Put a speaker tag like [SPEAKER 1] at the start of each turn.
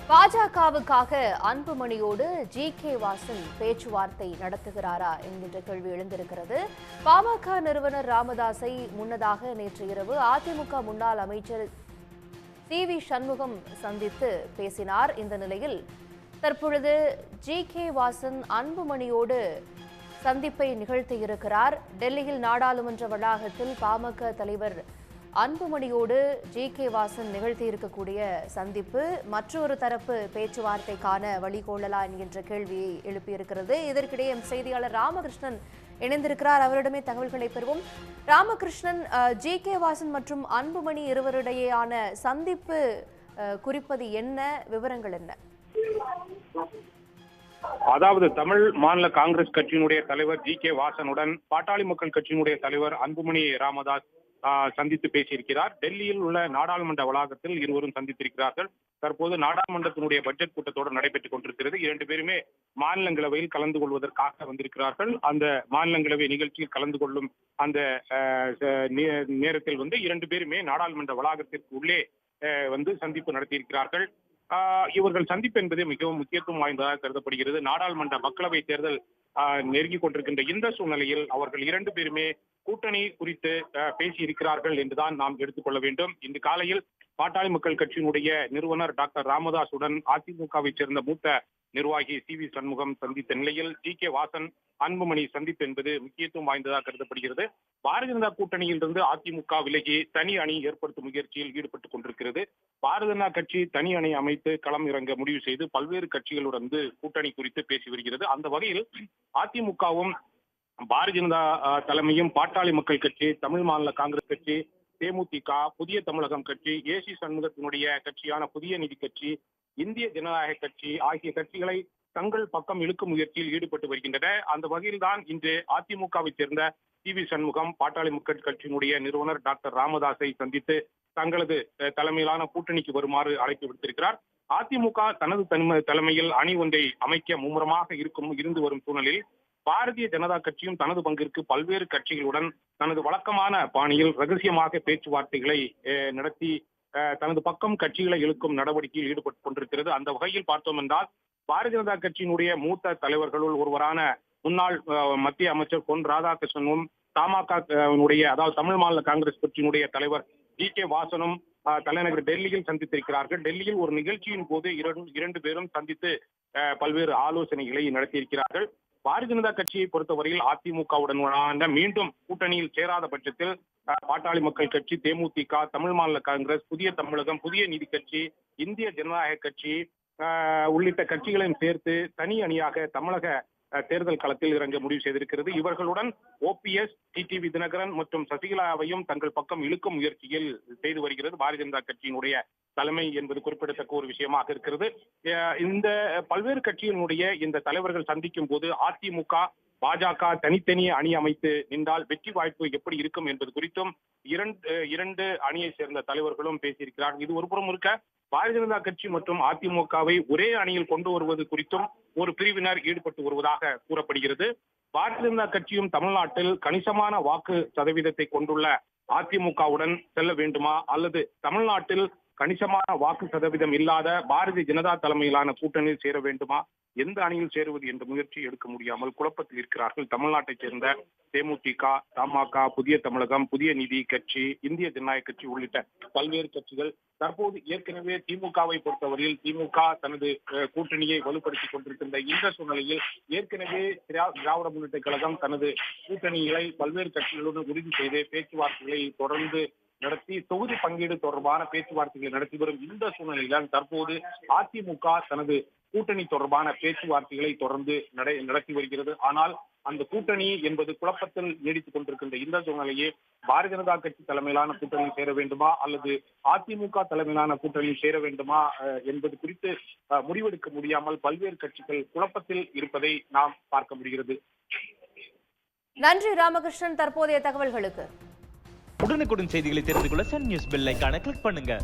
[SPEAKER 1] பாஜகவுக்காக அன்புமணியோடு G K. Vasan பேச்சுவார்த்தை நடத்துகிறாரா என்கின்ற கேள்வி எழுந்திருக்கிறது. பாமக நிறுவனர் ராமதாஸை முன்னதாக நேற்று இரவு அதிமுக முன்னாள் அமைச்சர் சி.வி. சண்முகம் சந்தித்து பேசினார். இந்த நிலையில் தற்பொழுது ஜி.கே. வாசன் அன்புமணியோடு சந்திப்பை நிகழ்த்தியிருக்கிறார். டெல்லியில் நாடாளுமன்ற வளாகத்தில் பாமக தலைவர் அன்புமணியோடு ஜி.கே. வாசன் நிகழ்த்தியிருக்கக்கூடிய சந்திப்பு மற்றொரு தரப்பு பேச்சுவார்த்தைக்கான வழிகோலலா என்கின்ற கேள்வியை எழுப்பியிருக்கிறது. இதற்கிடையே செய்தியாளர் ராமகிருஷ்ணன் இணைந்திருக்கிறார். அவரிடமே தகவல்களை பெறுவோம். ராமகிருஷ்ணன், ஜி.கே. வாசன் மற்றும் அன்புமணி இருவரிடையேயான சந்திப்பு குறிப்பது என்ன? விவரங்கள் என்ன?
[SPEAKER 2] அதாவது தமிழ் மாநில காங்கிரஸ் கட்சியினுடைய தலைவர் ஜி.கே. வாசனுடன் பாட்டாளி மக்கள் கட்சியினுடைய தலைவர் அன்புமணி ராமதாஸ் சந்தித்து பேசியிருக்கிறார். டெல்லியில் உள்ள நாடாளுமன்ற வளாகத்தில் இருவரும் சந்தித்திருக்கிறார்கள். தற்போது நாடாளுமன்றத்தினுடைய பட்ஜெட் கூட்டத்தொடர் நடைபெற்றுக் கொண்டிருக்கிறது. இரண்டு பேருமே மாநிலங்களவையில் கலந்து கொள்வதற்காக வந்திருக்கிறார்கள். அந்த மாநிலங்களவை நிகழ்ச்சியில் கலந்து கொள்ளும் அந்த நேரத்தில் இரண்டு பேருமே நாடாளுமன்ற வளாகத்திற்கு உள்ளே சந்திப்பு நடத்தியிருக்கிறார்கள். இவர்கள் சந்திப்பு என்பது மிகவும் முக்கியத்துவம் வாய்ந்ததாக கருதப்படுகிறது. நாடாளுமன்ற மக்களவை தேர்தல் நெருங்கிக் கொண்டிருக்கின்ற இந்த சூழ்நிலையில் அவர்கள் இரண்டு பேருமே கூட்டணி குறித்து பேசி இருக்கிறார்கள் என்றுதான் நாம் எடுத்துக்கொள்ள வேண்டும். இன்று காலையில் பாட்டாளி மக்கள் கட்சியினுடைய நிறுவனர் டாக்டர் ராமதாசுடன் அதிமுகவை சேர்ந்த மூத்த நிர்வாகி சி.வி. சண்முகம் சந்தித்த நிலையில் ஜி.கே. வாசன் அன்புமணி சந்திப்பு என்பது முக்கியத்துவம் வாய்ந்ததாக கருதப்படுகிறது. பாரதிய ஜனதா கூட்டணியில் இருந்து அதிமுக விலகி தனி அணி ஏற்படுத்தும் முயற்சியில் ஈடுபட்டுக் கொண்டிருக்கிறது. பாரதிய ஜனதா கட்சி தனி அணி அமைத்து களம் இறங்க முடிவு செய்து பல்வேறு கட்சிகளுடன் கூட்டணி குறித்து பேசி வருகிறது. அந்த வகையில் அதிமுகவும் பாரதிய ஜனதா தலைமையும் பாட்டாளி மக்கள் கட்சி, தமிழ் மாநில காங்கிரஸ் கட்சி, தேமுதிக, புதிய தமிழகம் கட்சி, ஏசி சண்முகத்தினுடைய கட்சியான புதிய நீதி கட்சி, இந்திய ஜனநாயக கட்சி ஆகிய கட்சிகளை தங்கள் பக்கம் இழுக்கும் முயற்சியில் ஈடுபட்டு வருகின்றன. அந்த வகையில் தான் இன்று அதிமுகவை சேர்ந்த சி.வி. சண்முகம் பாட்டாளி மக்கள் கட்சியினுடைய நிறுவனர் டாக்டர் ராமதாஸை சந்தித்து தங்களது தலைமையிலான கூட்டணிக்கு வருமாறு அழைப்பு விடுத்திருக்கிறார். அதிமுக தனது தலைமையில் அணி ஒன்றை அமைக்க மும்முரமாக இருந்து வரும் சூழ்நிலையில் பாரதிய ஜனதா கட்சியும் தனது பங்கிற்கு பல்வேறு கட்சிகளுடன் தனது வழக்கமான பாணியில் ரகசியமாக பேச்சுவார்த்தைகளை நடத்தி தனது பக்கம் கட்சிகளை இழுக்கும் நடவடிக்கையில் ஈடுபட்டுக் கொண்டிருக்கிறது. அந்த வகையில் பார்த்தோம் என்றால் பாரதிய ஜனதா கட்சியினுடைய மூத்த தலைவர்களுள் ஒருவரான முன்னாள் மத்திய அமைச்சர் பொன் ராதாகிருஷ்ணனும் தமாக அதாவது தமிழ் மாநில காங்கிரஸ் கட்சியினுடைய தலைவர் ஜி.கே. வாசனும் தலைநகர் டெல்லியில் சந்தித்திருக்கிறார்கள். டெல்லியில் ஒரு நிகழ்ச்சியின் போது இரண்டு பேரும் சந்தித்து பல்வேறு ஆலோசனைகளை நடத்தியிருக்கிறார்கள். பாரதிய ஜனதா கட்சியை பொறுத்தவரையில் அதிமுகவுடன் மீண்டும் கூட்டணியில் சேராத பட்சத்தில் பாட்டாளி மக்கள் கட்சி, தேமுதிக, தமிழ் மாநில காங்கிரஸ், புதிய தமிழகம், புதிய நீதி கட்சி, இந்திய ஜனநாயக கட்சி உள்ளிட்ட கட்சிகளையும் சேர்த்து தனி அணியாக தமிழக தேர்தல் களத்தில் இறங்க முடிவு செய்திருக்கிறது. இவர்களுடன் ஓபிஎஸ், டிடிவி தினகரன் மற்றும் சசிகலாவையும் தங்கள் பக்கம் இழுக்கும் முயற்சியில் செய்து வருகிறது பாரதிய ஜனதா கட்சியினுடைய தலைமை என்பது குறிப்பிடத்தக்க ஒரு விஷயமாக இருக்கிறது. இந்த பல்வேறு கட்சியினுடைய இந்த தலைவர்கள் சந்திக்கும் போது அதிமுக, பாஜக தனித்தனி அணி அமைத்து நின்றால் வெற்றி வாய்ப்பு எப்படி இருக்கும் என்பது குறித்தும் இரண்டு அணியை சேர்ந்த தலைவர்களும் பேசியிருக்கிறார்கள். இது ஒருபுறம் இருக்க பாரதிய ஜனதா கட்சி மற்றும் அதிமுகவை ஒரே அணியில் கொண்டு வருவது குறித்தும் ஒரு பிரிவினர் ஈடுபட்டு வருவதாக கூறப்படுகிறது. பாரதிய ஜனதா கட்சியும் தமிழ்நாட்டில் கணிசமான வாக்கு சதவீதத்தை கொண்டுள்ள அதிமுகவுடன் செல்ல வேண்டுமா அல்லது தமிழ்நாட்டில் கணிசமான வாக்கு சதவீதம் இல்லாத பாரதிய ஜனதா தலைமையிலான கூட்டணியில் சேர வேண்டுமா, எந்த அணியில் சேருவது என்ற முயற்சி எடுக்க முடியாமல் குழப்பத்தில் இருக்கிறார்கள் தமிழ்நாட்டைச் சேர்ந்த தேமுதிக, தமாக, புதிய தமிழகம், புதிய நீதி கட்சி, இந்திய ஜனநாயக கட்சி உள்ளிட்ட பல்வேறு கட்சிகள். தற்போது ஏற்கனவே திமுகவை பொறுத்தவரையில் திமுக தனது கூட்டணியை வலுப்படுத்திக் கொண்டிருக்கின்ற இந்த சூழ்நிலையில் ஏற்கனவே திராவிட முன்னேற்ற கழகம் தனது கூட்டணிகளை பல்வேறு கட்சிகளுடன் உறுதி செய்து பேச்சுவார்த்தைகளை தொடர்ந்து நடத்தி தொகுதி பங்கீடு தொடர்பான பேச்சுவார்த்தைகளை நடத்தி வரும் இந்த சூழ்நிலையில் தற்போது அதிமுக தனது கூட்டணி தொடர்பான பேச்சுவார்த்தைகளை தொடர்ந்து நடத்தி வருகிறது. ஆனால் அந்த கூட்டணி என்பது குழப்பத்தில் நீடித்துக் கொண்டிருக்கின்ற இந்த சூழ்நிலையே பாரதிய ஜனதா கட்சி தலைமையிலான கூட்டணியில் சேர வேண்டுமா அல்லது அதிமுக தலைமையிலான கூட்டணியில் சேர வேண்டுமா என்பது குறித்து முடிவெடுக்க முடியாமல் பல்வேறு கட்சிகள் குழப்பத்தில் இருப்பதை நாம் பார்க்க முடிகிறது.
[SPEAKER 1] நன்றி ராமகிருஷ்ணன் தற்போதைய தகவல்களுக்கு.
[SPEAKER 3] உடனுக்குடன் செய்திகளை தெரிந்து கொள்ள சன் நியூஸ் பெல் ஐகானை கிளிக் பண்ணுங்க.